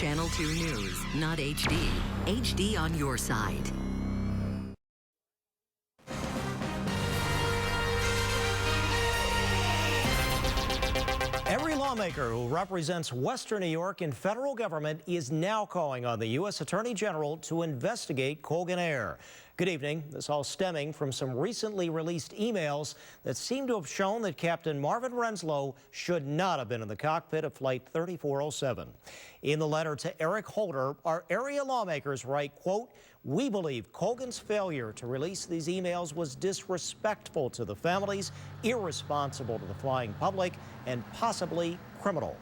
Channel 2 News, not HD. HD on your side. Every lawmaker who represents Western New York in federal government is now calling on the U.S. Attorney General to investigate Colgan Air. Good evening. This all stemming from some recently released emails that seem to have shown that Captain Marvin Renslow should not have been in the cockpit of Flight 3407. In the letter to Eric Holder, our area lawmakers write, quote, "We believe Colgan's failure to release these emails was disrespectful to the families, irresponsible to the flying public, and possibly criminal."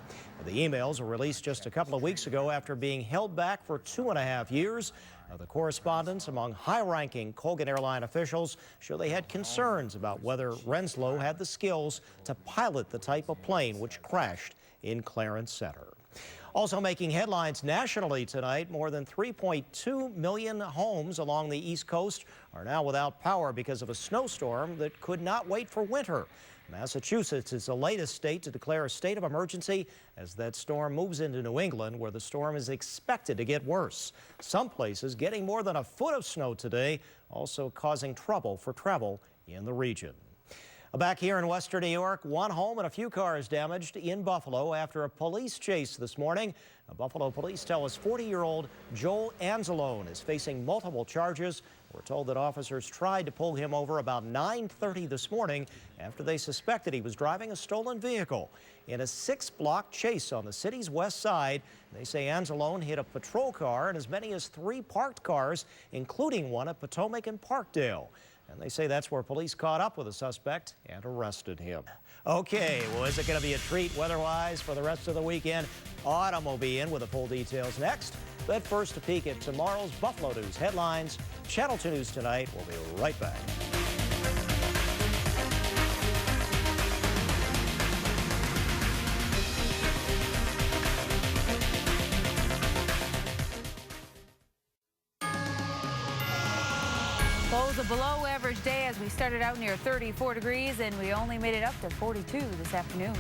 The emails were released just a couple of weeks ago after being held back for 2.5 years. The correspondence among high-ranking Colgan Airline officials show they had concerns about whether Renslow had the skills to pilot the type of plane which crashed in Clarence Center. Also making headlines nationally tonight, more than 3.2 million homes along the East Coast are now without power because of a snowstorm that could not wait for winter. Massachusetts is the latest state to declare a state of emergency as that storm moves into New England, where the storm is expected to get worse. Some places getting more than a foot of snow today, also causing trouble for travel in the region. Back here in Western New York, one home and a few cars damaged in Buffalo after a police chase this morning. Buffalo police tell us 40-year-old Joel Anzalone is facing multiple charges. We're told that officers tried to pull him over about 9:30 this morning after they suspected he was driving a stolen vehicle. In a 6-block chase on the city's west side, they say Anzalone hit a patrol car and as many as 3 parked cars, including one at Potomac and Parkdale. And they say that's where police caught up with the suspect and arrested him. Okay, well, is it going to be a treat weather-wise for the rest of the weekend? Autumn will be in with the full details next. But first, a peek at tomorrow's Buffalo News headlines. Channel 2 News Tonight. We'll be right back. Well, it was a below average day as we started out near 34 degrees and we only made it up to 42 this afternoon.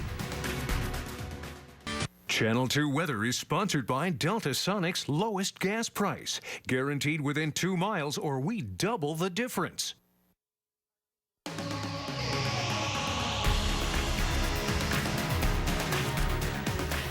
Channel 2 weather is sponsored by Delta Sonic's lowest gas price. Guaranteed within 2 miles or we double the difference.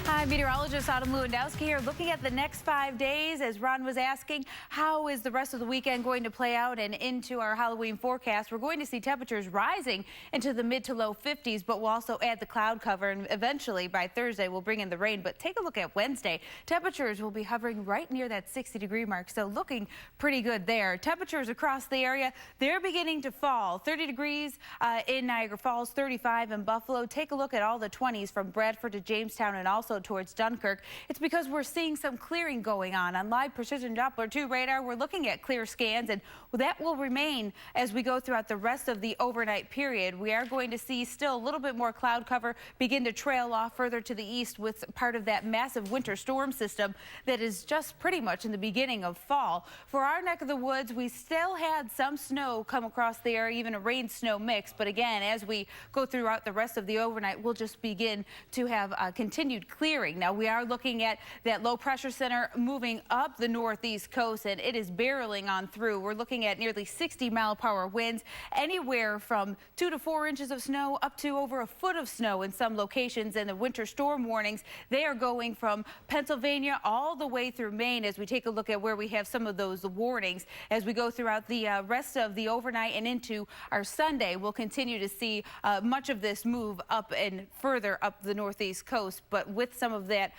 Hi, meteorologist Autumn Lewandowski here, looking at the next 5 days. As Ron was asking, how is the rest of the weekend going to play out and into our Halloween forecast? We're going to see temperatures rising into the mid to low 50s, but we'll also add the cloud cover, and eventually by Thursday we'll bring in the rain. But take a look at Wednesday. Temperatures will be hovering right near that 60-degree mark, so looking pretty good there. Temperatures across the area, they're beginning to fall. 30 degrees in Niagara Falls, 35 in Buffalo. Take a look at all the 20s from Bradford to Jamestown and also towards Dunkirk. It's because we're seeing some clearing going on live precision Doppler 2 radar. We're looking at clear scans, and that will remain as we go throughout the rest of the overnight period. We are going to see still a little bit more cloud cover begin to trail off further to the east with part of that massive winter storm system that is just pretty much in the beginning of fall. For our neck of the woods, we still had some snow come across the area, even a rain-snow mix. But again, as we go throughout the rest of the overnight, we'll just begin to have continued clearing. Now, we are looking at that low pressure center moving up the northeast coast, and it is barreling on through. We're looking at nearly 60-mile-per-hour winds, anywhere from 2 to 4 inches of snow up to over a foot of snow in some locations. And the winter storm warnings, they are going from Pennsylvania all the way through Maine as we take a look at where we have some of those warnings. As we go throughout the rest of the overnight and into our Sunday, we'll continue to see much of this move up and further up the northeast coast, but with some of that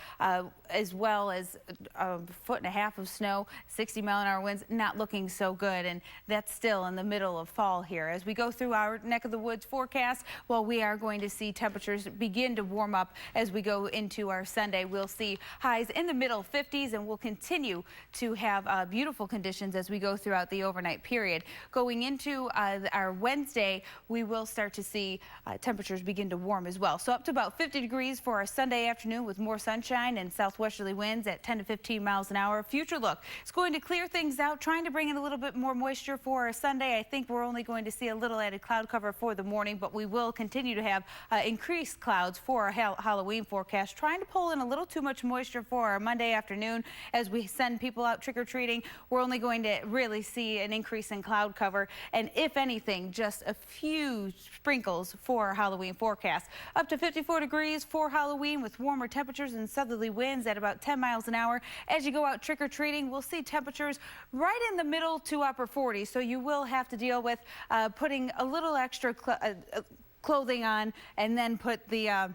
as well as a 1.5 feet of snow, 60-mile-an-hour winds, not looking so good. And that's still in the middle of fall here. As we go through our neck of the woods forecast, well, we are going to see temperatures begin to warm up as we go into our Sunday. We'll see highs in the middle 50s, and we'll continue to have beautiful conditions as we go throughout the overnight period. Going into our Wednesday, we will start to see temperatures begin to warm as well. So up to about 50 degrees for our Sunday afternoon with more sunshine and southwesterly winds at 10 to 15 miles an hour. Future look, it's going to clear things out, trying to bring in a little bit more moisture for Sunday. I think we're only going to see a little added cloud cover for the morning, but we will continue to have increased clouds for our Halloween forecast, trying to pull in a little too much moisture for our Monday afternoon as we send people out trick-or-treating. We're only going to really see an increase in cloud cover, and if anything, just a few sprinkles for our Halloween forecast. Up to 54 degrees for Halloween with warmer temperatures and southerly winds at about 10 miles an hour. As you go out trick-or-treating, we'll see temperatures right in the middle to upper 40s, so you will have to deal with putting a little extra clothing on and then put the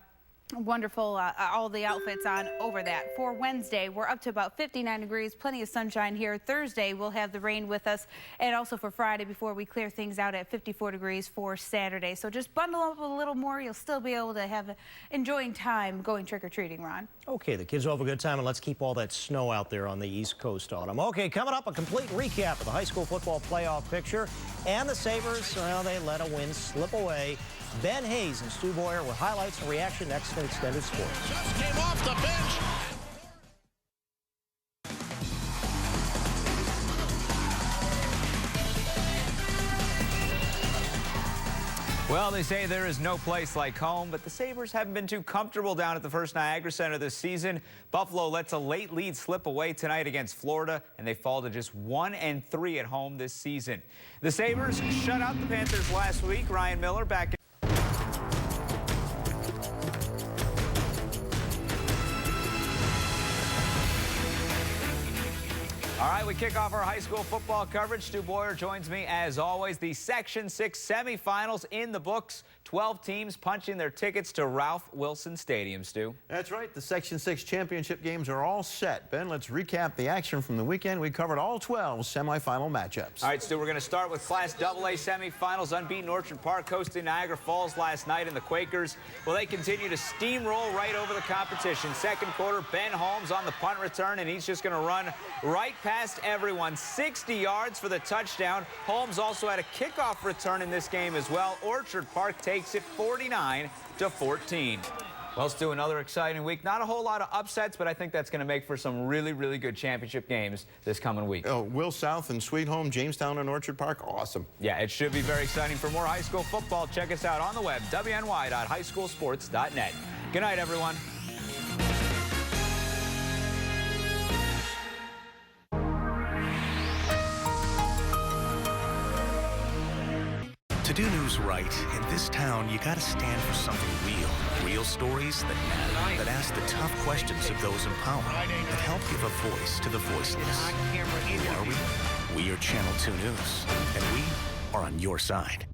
wonderful all the outfits on over that. For Wednesday, we're up to about 59 degrees, plenty of sunshine here. Thursday, we'll have the rain with us, and also for Friday before we clear things out at 54 degrees for Saturday. So just bundle up a little more. You'll still be able to have enjoying time going trick-or-treating, Ron. Okay, the kids will have a good time, and let's keep all that snow out there on the East Coast, Autumn. Okay, coming up, a complete recap of the high school football playoff picture, and the Sabres, well, they let a win slip away. Ben Hayes and Stu Boyer with highlights and reaction next to Extended Sports. Just came off the bench. Well, they say there is no place like home, but the Sabres haven't been too comfortable down at the First Niagara Center this season. Buffalo lets a late lead slip away tonight against Florida, and they fall to just 1-3 at home this season. The Sabres shut out the Panthers last week. Ryan Miller back in. All right, we kick off our high school football coverage. Stu Boyer joins me as always. The Section 6 semifinals in the books. 12 teams punching their tickets to Ralph Wilson Stadium, Stu. That's right. The Section 6 championship games are all set. Ben, let's recap the action from the weekend. We covered all 12 semifinal matchups. All right, Stu, we're going to start with Class AA semifinals. Unbeaten Orchard Park hosting Niagara Falls last night, and the Quakers, well, they continue to steamroll right over the competition. Second quarter, Ben Holmes on the punt return, and he's just going to run right past everyone. 60 yards for the touchdown. Holmes also had a kickoff return in this game as well. Orchard Park takes it 49-14. Well, Stu, another exciting week. Not a whole lot of upsets, but I think that's going to make for some really, really good championship games this coming week. Oh, Will South and Sweet Home, Jamestown and Orchard Park, awesome. Yeah, it should be very exciting. For more high school football, check us out on the web, wny.highschoolsports.net. Good night, everyone. To do news right, in this town, you gotta stand for something real. Real stories that matter, that ask the tough questions of those in power, that help give a voice to the voiceless. Who are we? We are Channel 2 News, and we are on your side.